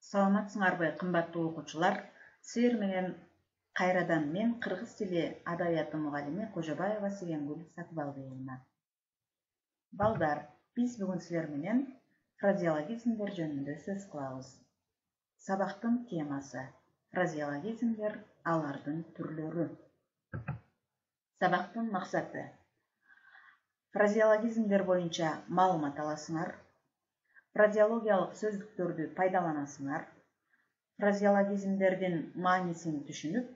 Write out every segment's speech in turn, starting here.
Саламатсыңарбы, кымбаттуу окуучулар. Силер менен кайрадан мен кыргыз тили адабияты мугалими Кожобаева Сигенгүл Сатыбалдиевна. Балдар, биз бүгүн силер менен фразеологизмдер жөнүндө сөз кылабыз. Сабактын темасы фразеологизмдер, алардын түрлөрү. Сабактын максаты: фразеологизмдер боюнча маалымат аласыңар, фразеологиялык сөздүктөрдү пайдаланасыңар, фразеологизмдердин маанисин түшүнүп,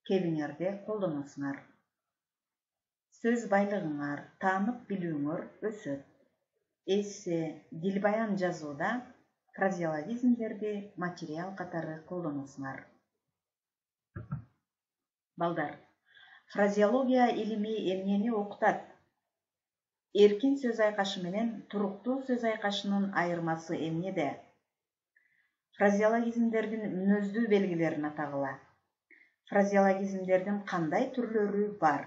кебиңерде колдоносуңар. Сөз байлыгыңар, таанып билүүңөр өсөт. Эссе, дилбаян жазууда фразеологизмдерди материал катары колдоносуңар. Балдар, фразеология илими эмнени окутат? Эркин сөз айкашы менен туруктуу сөз айкашынын айырмасы эмнеде? Фразеологизмдердин мүнөздүү белгилерин атагыла. Фразеологизмдердин кандай түрлөрү бар?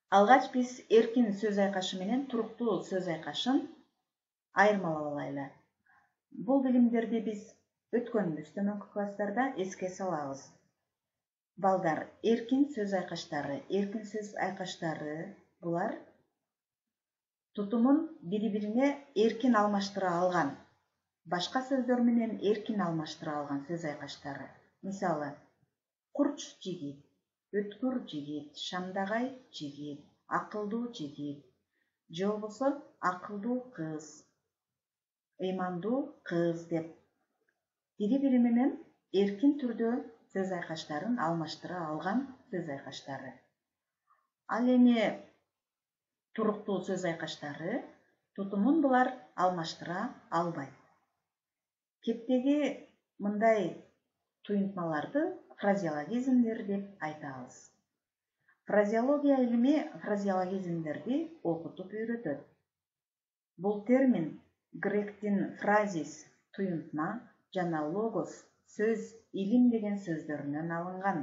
Алгач биз эркин сөз айкашы менен туруктуу сөз айкашын айырмалап алайлы. Бул билимдерди биз өткөн өстөмөнкү класстарда эске салабыз. Балдар, эркин сөз айкаштары булар тутумун бири-бирине эркин алмаштыра алган, башка сөздөр менен эркин алмаштыра алган сөз айкаштары. Мисалы, курч жигит, өткүр жигит, шамдагай жигит, акылдуу жигит, же болбосо акылдуу кыз, ыймандуу кыз деп бири-бири менен эркин түрдө сөз айкаштарын алмаштыра алган сөз айкаштары. Ал эми туруктуу сөз айкаштары тутумун булар алмаштыра албайт. Кептеги мындай туюнтмаларды фразеологизмдер деп айтабыз. Фразеология илими фразеологизмдерди окутуп үйрөтөт. Бул термин гректин фразис туюнтма жана логос сөз, илим деген сөздөрүнөн алынган.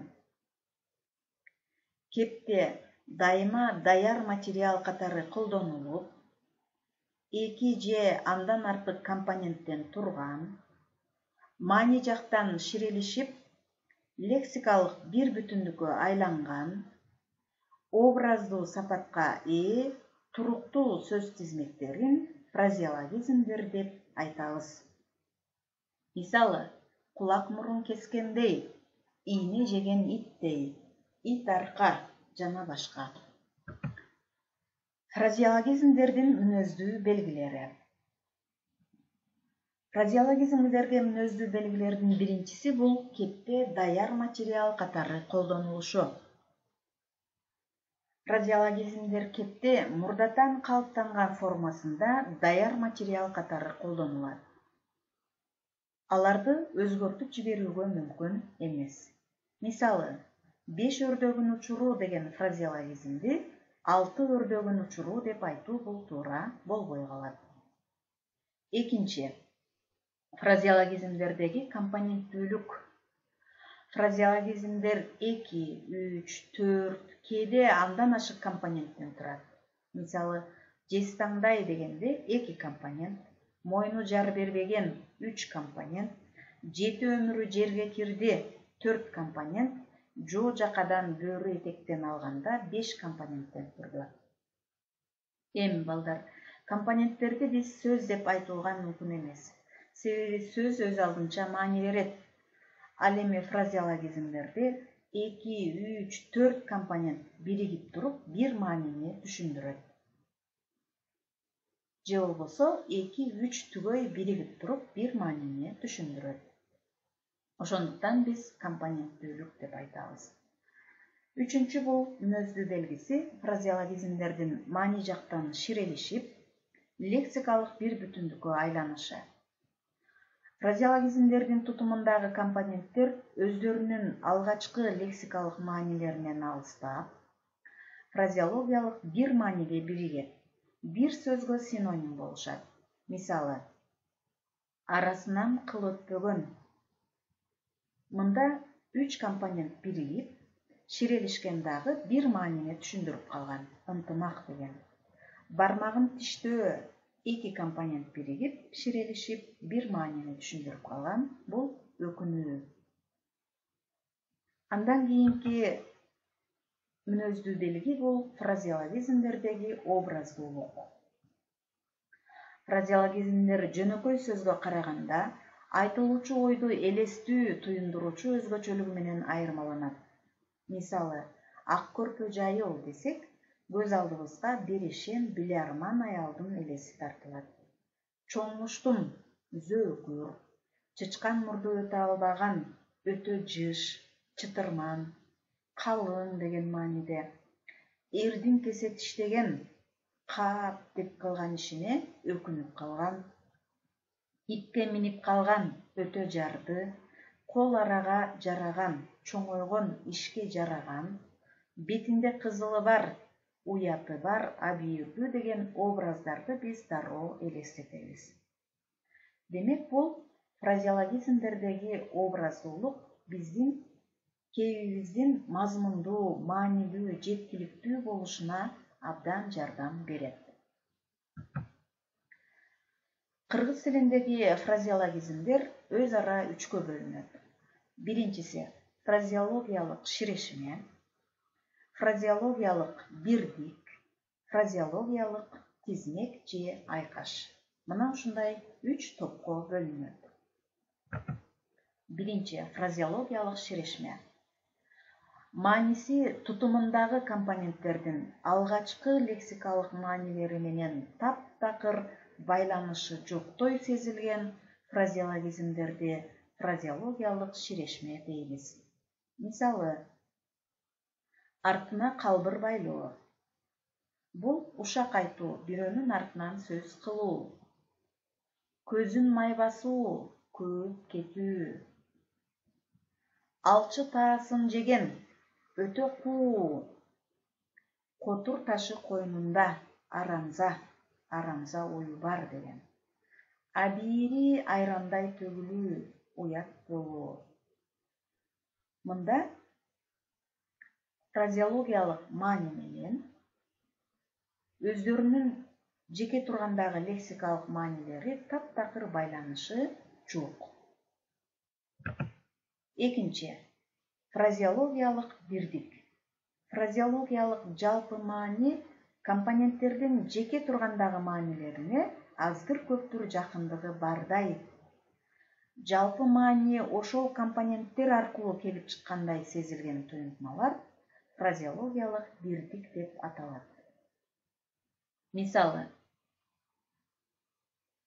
Кепте дайыма даяр материал катары колдонулуп, эки же андан артык компоненттен турган, маани жактан ширелишип, лексикалык бир бүтүндүккө айланган, образдуу сапатка ээ туруктуу сөз тизмектерин фразеологизмдер деп айтабыз. Мисалы, кулак мурун кескендей, ийне жеген иттей, ит арка жана башка. Фразеологизмдердин мүнөздүү белгилери. Фразеологизмдерге мүнөздүү белгилердин биринчиси бул кепте даяр материал катары колдонулушу. Фразеологизмдер кепте мурдатан калыптанган формасында даяр материал катары колдонулат. Аларды өзгөртүп жиберүүгө мүмкүн эмес. Мисалы, 5 өрдөгүн учуруу деген фразеологизмди 6 өрдөгүн учуруу деп айтуу бул туура болбой калат. Экинчи, фразеологизмдердеги компоненттүүлүк. Фразеологизмдер 2, 3, 4, кээде андан ашык компоненттен турат. Мисалы, жезтаңдай дегенде 2 компонент, мойну жар бербеген 3 компонент, 7 өмүрү жерге кирди 4 компонент, жоо жакадан бөрү этектен алганда 5 компоненттен турду. Эми балдар, компоненттерди биз сөз деп айтууга мүмкүн эмес. Себеби сөз өз алдынча маани берет. Ал эми фразеологизмдерди 2, 3, 4 компонент биригип туруп бир маанини түшүндүрөт. Же болбосо 2, 3 түгөй биригип туруп бир маанини түшүндүрөт. Ошондуктан биз компоненттүүлүк деп айтабыз. Үчүнчү бул мүнөздүү белгиси фразеологизмдердин маани жактан ширелишип, лексикалык бир бүтүндүккө айланышы. Фразеологизмдердин тутумундагы компоненттер өздөрүнүн алгачкы лексикалык маанилеринен алыстап, фразеологиялык бир мааниге биригет, бир сөзгө синоним болушат. Мисалы, арасынан кыл өтпөгөн. Мында 3 компонент биригип, ширелишкен дагы бир маанини түшүндүрүп калган. Ынтымак деген. Бармагын тиштөө, эки компонент биригип, ширелишип, бир маанини түшүндүрүп калган. Бул өкүнүү. Андан кийинки мүнөздүү белги бул фразеологизмдердеги образдуулук. Фразеологизмдер жөнөкөй сөзгө караганда айтылуучу ойду элестүү туюндуруучу өзгөчөлүгү менен айырмаланат. Мисалы, ак көрпө жайыл десек, көз алдыбызга берешем биларман аялдын элеси тартылат. Чоңмуштум, зөөкүр, чычкан мурду өтө албаган, өтө жыш, чытырман, калың деген мааниде. Эрдин кесе тиштеген, каап деп кылган ишине өкүнүп калган. Итке минип калган, өтө жарды, кол арага жараган, чоңойгон, ишке жараган, бетинде кызылы бар, уяты бар, абийирдүү деген образдарды биз дароо элестетебиз. Демек, бул фразеологизмдердеги образдуулук биздин кээбибиздин мазмундуу, маанилүү, жеткиликтүү болушуна абдан жардам берет. Кыргыз тилиндеги фразеологизмдер өз ара үчкө бөлүнөт. Биринчиси фразеологиялык ширешме, фразеологиялык бирдик, фразеологиялык тизмек же айкаш. Мына ушундай 3 топко бөлүнөт. Биринчи фразеологиялык ширешме. Мааниси тутумундагы компоненттердин алгачкы лексикалык маанилери менен таптакыр байланышы жоктой сезилген фразеологизмдерди фразеологиялык ширешме дейбиз. Мисалы, артына калбыр байлоо. Бул ушак айтуу, бирөөнүн артынан сөз кылуу. Көзүн май басуу, көп кетүү. Алчы таасын жеген, өтө куу. Котур ташы койнунда, арамза, арамза ою бар деген. Абийири айрандай төгүлүү, уят болуу. Мында фразеологиялык маани менен өздөрүнүн жеке тургандагы лексикалык маанилери таптакыр байланышы жок. Экинчи фразеологиялык бирдик. Фразеологиялык жалпы маани компоненттердин жеке тургандагы маанилерине аздыр көптүр жакындыгы бардай. Жалпы маани ошол компоненттер аркылуу келип чыккандай сезилген туюнтмалар фразеологиялык бирдик деп аталат. Мисалы,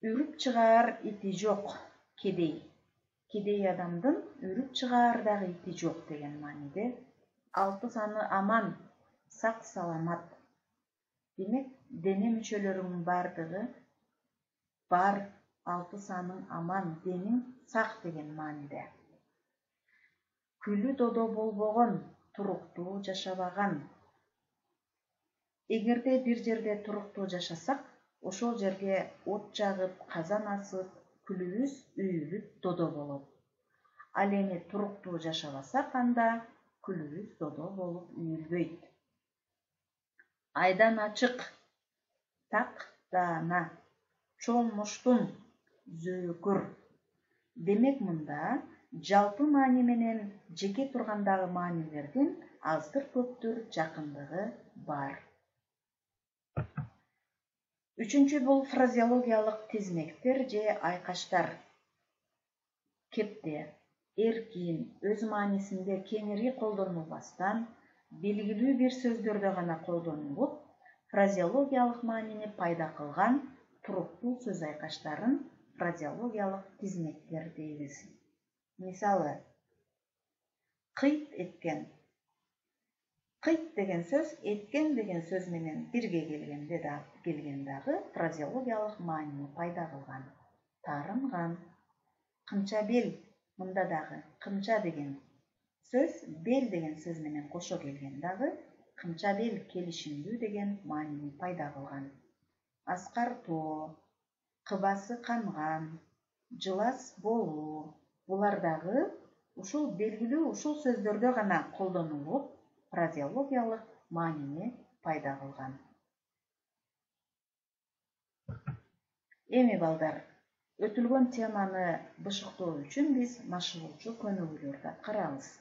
үрүп чыгаар ити жок, кедей. Кедей адамдын үрүп чыгаардагы ити жок деген мааниде. 6 саны аман, сак саламат. Демек, дене мүчөлөрүнүн бардыгы бар, 6 саның аман, денең сак деген мааниде. Күлү додо болбогон, туруктуу жашабаган. Эгерде бир жерде туруктуу жашасак, ошол жерге от жагып, казан асып, күлүбүз үйүлүп додо болот. Ал эми туруктуу жашабасак, анда күлүбүз додо болуп үйүлбөйт. Айдан ачык, так даана, чоңмуштум, зөөкүр. Демек, мында жалпы маани менен жеке тургандагы маанилердин аздыр көптүр жакындыгы бар. Үчүнчү бул фразеологиялык тизмектер же айкаштар. Кепте, эркин, өз маанисинде кеңири колдонулбастан, белгилүү бир сөздөрдө гана колдонулуп, фразеологиялык маанини пайда кылган туруктуу сөз айкаштарын фразеологиялык тизмектер дейбиз. Мисалы, кыйт эткен. Кыйт деген сөз эткен деген сөз менен бирге келген дагы фразеологиялык маанини пайда кылган. Таарынган. Кымча бел, мында дагы кымча деген сөз бел деген сөз менен кошо келген дагы кымча бел келишимдүү деген маанини пайда кылган. Аскартоо, кыбасы канган, жылас болуу. Булар дагы ушул белгилүү ушул сөздөрдө гана колдонулуп, фразеологиялык маанини пайда кылган. Эми балдар, өтүлгөн теманы бышыктоо үчүн биз машыгуучу көнүгүүлөрдү карабыз.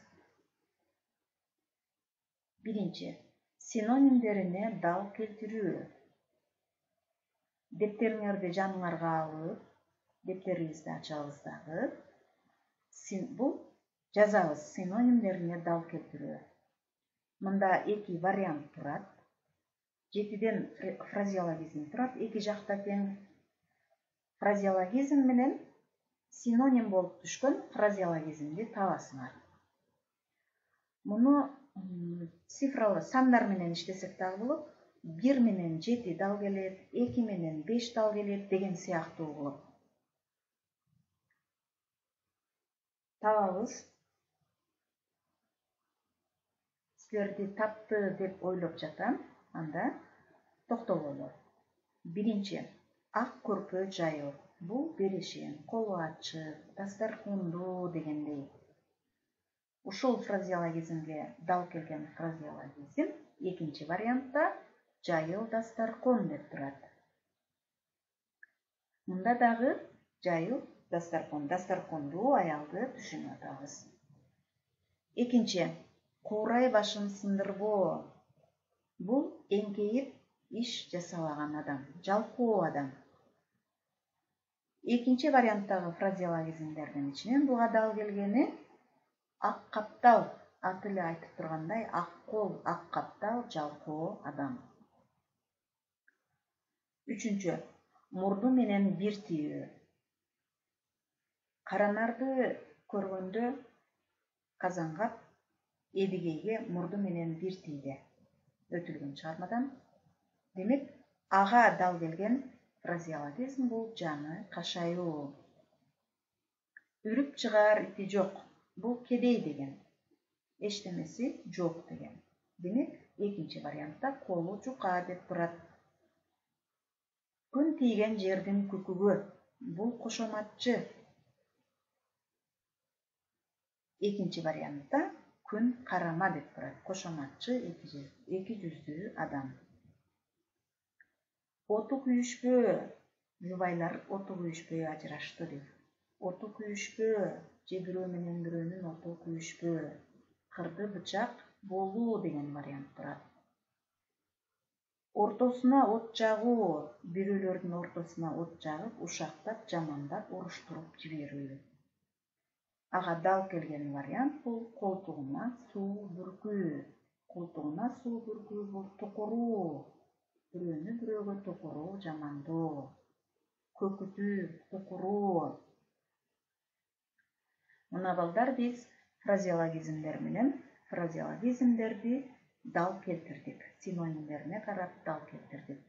Биринчи, синонимдерине дал келтирүү. Дептериңерди жаныңарга алып, дептерибизди ачабыз дагы. Бул жазабыз синонимдерине дал келтирүү. Мында эки вариант турат. 7ден фразеологизм турат. Эки жакта тең фразеологизм менен синоним болуп түшкөн фразеологизмди табасыңар. Муну цифралы сандар менен иштесек дагы болот. 1 менен 7 дал келет, 2 менен 5 дал келет деген сыяктуу болот. Табабыз. Силерди тапты деп ойлоп жатам. Анда токтололу. Биринчи, ак көрпө жайыл. Бул берешен, колу ачык, дастаркондуу дегендей. Ушул фразеологизмге дал келген фразеологизм экинчи вариантта жайыл дастаркон деп турат. Мында дагы жайыл дастаркон, дастаркондуу аялды түшүнүп атабыз. Экинчи, куурай башын сындырбоо. Бул эңкейип иш жасабаган адам, жалкоо адам. Экинчи варианттагы фразеологизмдердин ичинен буга дал келгени ак каптал, аты эле айтып тургандай, ак кол, ак каптал, жалкоо адам. Үчүнчү, мурду менен бир тийүү. Каранарды көргөндө Казангап Эдигейге мурду менен бир тийди. Өтүлгөн чыгармадан. Демек, ага дал келген фразеологизм бул жаны кашаюу. Үрүп чыгаар ити жок. Бул кедей деген. Эчтемеси жок деген. Демек, экинчи вариантта колу жука деп турат. Күн тийген жердин күкүгү. Бул кошоматчы. Экинчи вариантта күн карама деп турат. Кошоматчы, эки жүздүү адам. Оту күйүшпөө. Жубайлар оту күйүшпөй ажырашты деп. Оту күйүшпөө. Же бирөө менен бирөөнүн оту күйүшпөө. Кырды бычак болуу деген вариант турат. Ортосуна от жагуу. Бирөөлөрдүн ортосуна от жагып, ушактап, жамандап, уруштуруп жиберүү. Ага дал келген вариант бул колтугуна суу бүркүү. Колтугуна суу бүркүү бул тукуруу. Бирөөнү бирөөгө тукуруу, жамандоо. Көкүтүү, тукуруу. Мына балдар, биз фразеологизмдер менен фразеологизмдерди дал келтирдик. Синонимдерине карап дал келтирдик.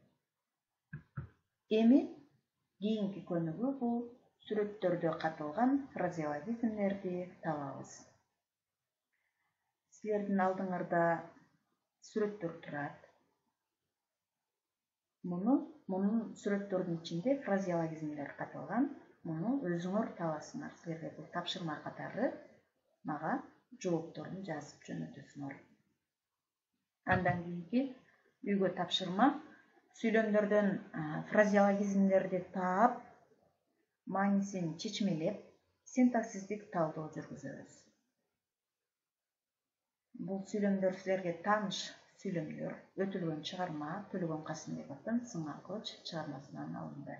Эми кийинки көнүгүү бул сүрөттөрдө катылган фразеологизмдерди табабыз. Силердин алдыңарда сүрөттөр турат. Мунун сүрөттөрдүн ичинде фразеологизмдер катылган. Муну өзүңөр табасыңар. Силерге бул тапшырма катары мага жоопторун жазып жөнөтөсүңөр. Андан кийинки үйгө тапшырма сүйлөмдөрдөн фразеологизмдерди таап, маанисин чечмелеп, синтаксистик талдоо жүргүзөбүз. Бул сүйлөмдөр силерге тааныш сүйлөмдөр. Өтүлгөн чыгарма Төлөгөн Касымбековдун Сыңар кылыч чыгармасынан алынды.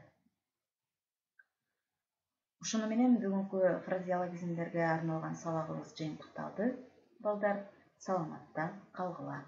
Ушуну менен бүгүнкү фразеологизмдерге арналган сабагыбыз жыйынтыкталды. Балдар, саламатта калгыла.